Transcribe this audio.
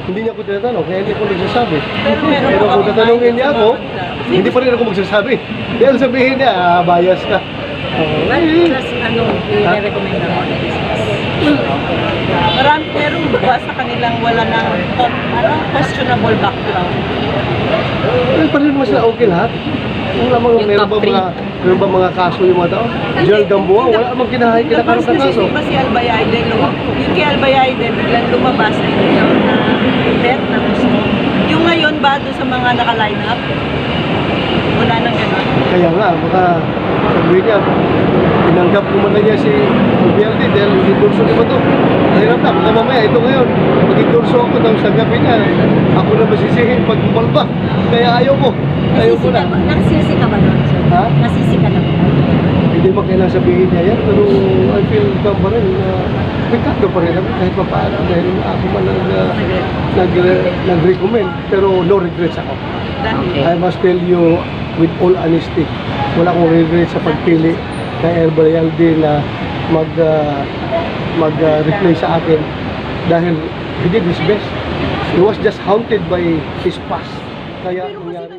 Hindi niya ako tinatanong, kaya hindi ko nagsasabi. Pero meron Pero pa kung kami tatanungin niya ako, na- hindi pa rin ako magsasabi. Dahil sabihin niya, bias ka. Plus, ano, i-recommend ako na business. Meron ba sa kanilang wala ng questionable background? Well, pa rin naman sila okay lahat. Wala mga, Yung meron top ba mga kaso yung mga tao? Gerald Gamboa, wala namang kinakarap na kaso. Kasi si Albayayde, yung kay Albayayde, biglang lumabas na yung death na gusto. Yung ngayon ba doon sa mga naka-line up? Wala nang gano'n. Kaya nga, baka sabihin niya, tinanggap ko man na niya si Albayayde dahil endorso niya ba ito? Mahirap na, baka mamaya ito ngayon. Pag-endorso ako daw sa gabi niya, ako na masisihin pag bumalba. Kaya ayaw ko. Ayaw ko na. Nasisi ka ba doon, sir? Ha? Nasisi ka na ba? Hindi mo kailangan sabihin niya yan, pero I feel calm pa rin na pagkado pa rin ako kahit pa paano dahil ako man nag-recommend, pero no regrets ako. Okay. I must tell you with all honesty, wala akong regrets sa pagpili kay Albayayde na mag-replay sa akin dahil he did his best. He was just haunted by his past. Kaya nangyari